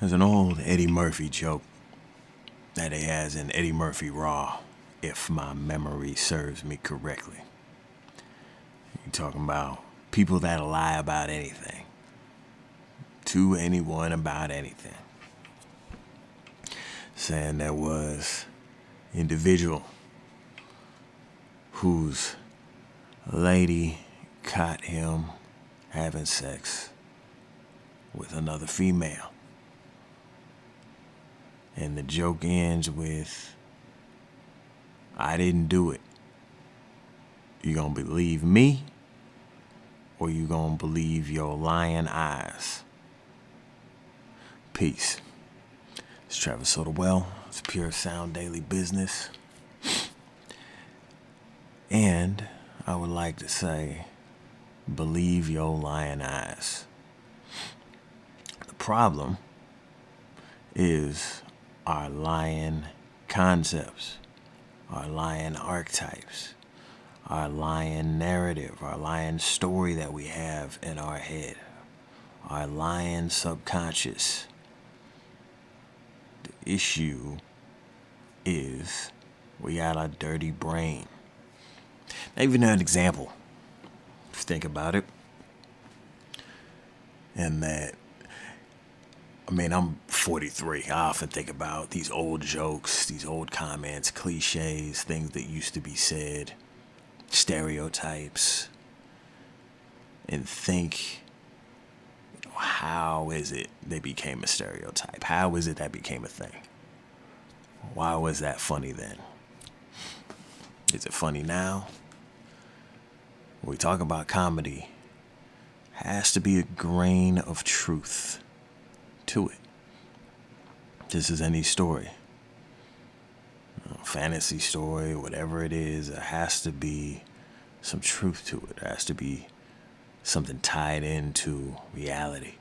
There's an old Eddie Murphy joke that he has in Eddie Murphy Raw, if my memory serves me correctly. You're talking about people that lie about anything, to anyone about anything. Saying there was individual whose lady caught him having sex with another female. And the joke ends with, I didn't do it. You gonna believe me, or you gonna believe your lying eyes? Peace. It's Travis Soda. It's Pure Sound Daily Business. And I would like to say, believe your lying eyes. The problem is our lying concepts, our lying archetypes, our lying narrative, our lying story that we have in our head, our lying subconscious. The issue is we got a dirty brain. Now, even an example, if you think about it, and that, I'm 43. I often think about these old jokes, these old comments, cliches, things that used to be said, stereotypes, and think, how is it they became a stereotype? How is it that became a thing? Why was that funny then? Is it funny now? When we talk about comedy, has to be a grain of truth to it. This is any story, fantasy story, whatever it is, it has to be some truth to it. There has to be something tied into reality.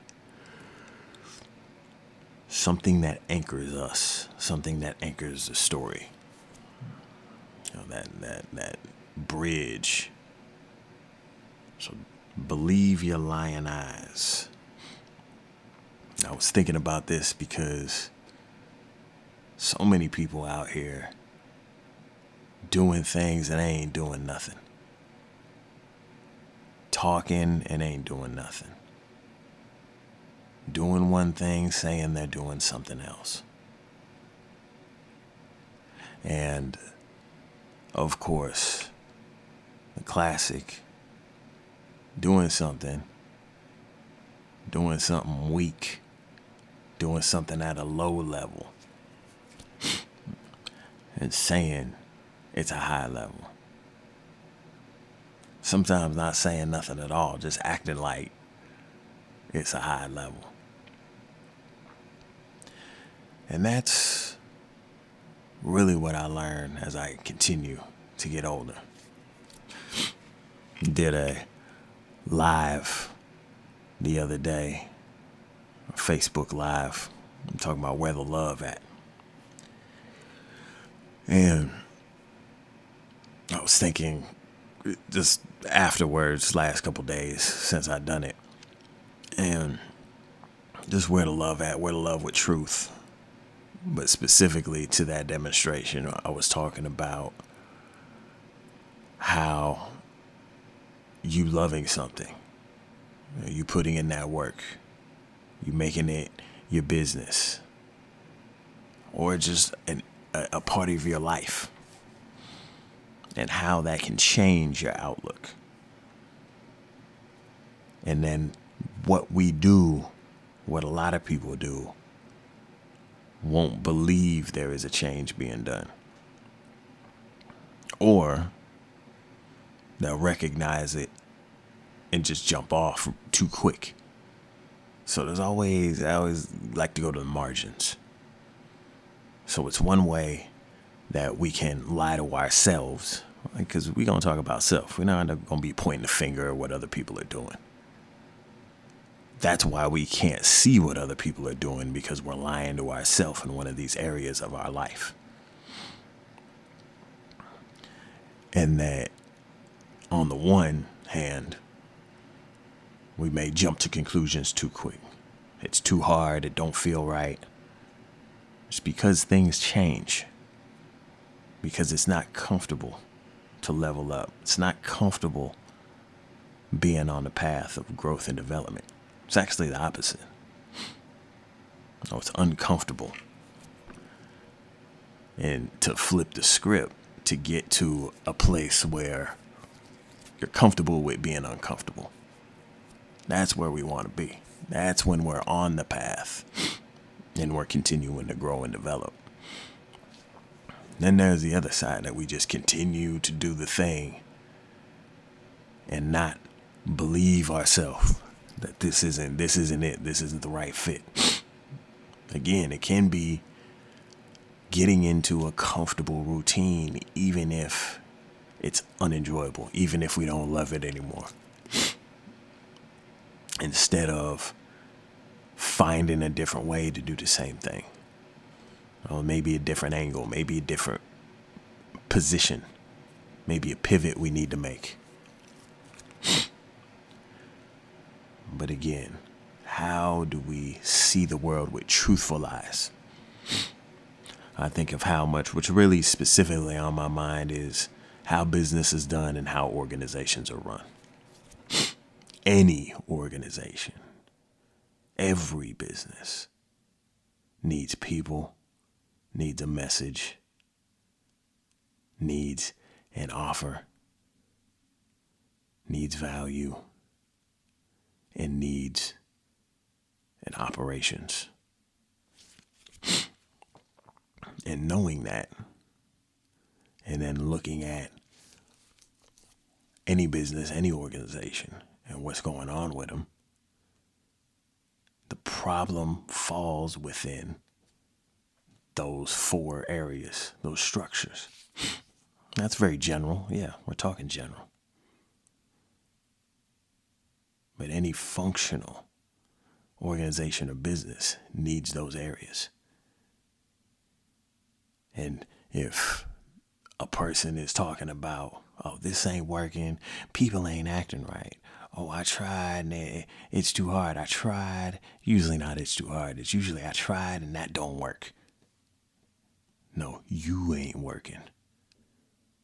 Something that anchors us, something that anchors the story. That bridge. So believe your lying eyes. I was thinking about this because so many people out here doing things and they ain't doing nothing. Talking and ain't doing nothing. Doing one thing, saying they're doing something else. And, of course, the classic, doing something weak, doing something at a low level, and saying it's a high level. Sometimes not saying nothing at all, just acting like it's a high level. And that's really what I learned as I continue to get older. Did a live the other day, Facebook Live. I'm talking about where the love at. And I was thinking just afterwards, last couple days since I'd done it, and just where the love at, where the love with truth. But specifically to that demonstration, I was talking about how you loving something, you putting in that work, you making it your business, or just a part of your life, and how that can change your outlook. And then what we do, what a lot of people do, won't believe there is a change being done. Or they'll recognize it and just jump off too quick. So I always like to go to the margins. So it's one way that we can lie to ourselves, because we're going to talk about self. We're not going to be pointing the finger at what other people are doing. That's why we can't see what other people are doing, because we're lying to ourselves in one of these areas of our life. And that on the one hand, we may jump to conclusions too quick. it's too hard, it don't feel right. It's because things change. Because it's not comfortable to level up. It's not comfortable being on the path of growth and development. It's actually the opposite. Oh, it's uncomfortable. And to flip the script, to get to a place where you're comfortable with being uncomfortable. That's where we want to be. That's when we're on the path and we're continuing to grow and develop. Then there's the other side that we just continue to do the thing and not believe ourselves that this isn't it, this isn't the right fit. Again, it can be getting into a comfortable routine, even if it's unenjoyable, even if we don't love it anymore. Instead of finding a different way to do the same thing. Or maybe a different angle, maybe a different position, maybe a pivot we need to make. But again, how do we see the world with truthful eyes? I think of how much, which really specifically on my mind is how business is done and how organizations are run. Any organization, every business needs people, needs a message, needs an offer, needs value, and needs an operations. And knowing that, and then looking at any business, any organization, and what's going on with them, the problem falls within those 4 areas, those structures. That's very general. Yeah, we're talking general. But any functional organization or business needs those areas. And if a person is talking about, oh, this ain't working, people ain't acting right. Oh, I tried and it's too hard. I tried. Usually not it's too hard. It's usually I tried and that don't work. No, you ain't working.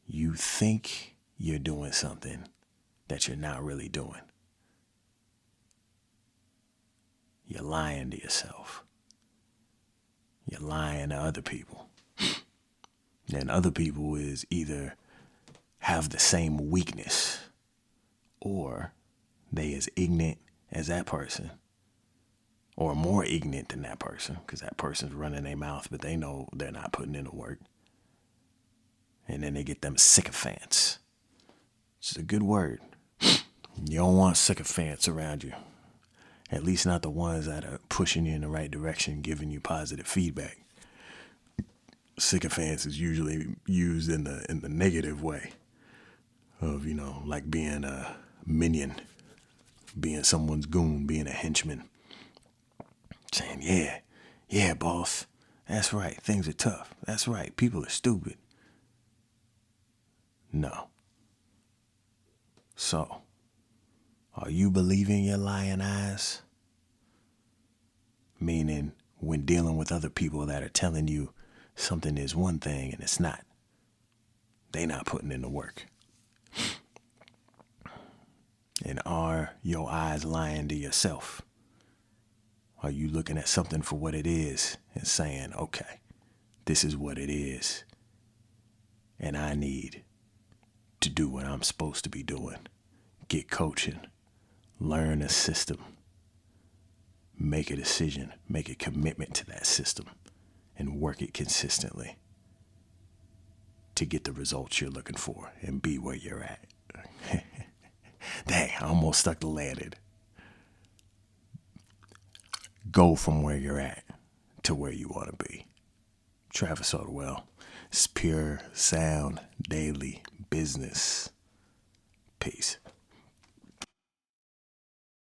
You think you're doing something that you're not really doing. You're lying to yourself. You're lying to other people. And other people is either have the same weakness or they as ignorant as that person or more ignorant than that person because that person's running their mouth but they know they're not putting in the work. And then they get them sycophants. It's a good word. You don't want sycophants around you. At least not the ones that are pushing you in the right direction, giving you positive feedback. Sycophants is usually used in the negative way of, like being a minion, being someone's goon, being a henchman. Saying, yeah, boss, that's right, things are tough. That's right, people are stupid. No. So, are you believing your lying eyes? Meaning, when dealing with other people that are telling you something is one thing and it's not. They not putting in the work. And are your eyes lying to yourself? Are you looking at something for what it is and saying, okay, this is what it is, and I need to do what I'm supposed to be doing. Get coaching, learn a system, make a decision, make a commitment to that system, and work it consistently to get the results you're looking for and be where you're at. Dang, I almost stuck the landing. Go from where you're at to where you want to be. Travis Otterwell. It's pure sound daily business. Peace.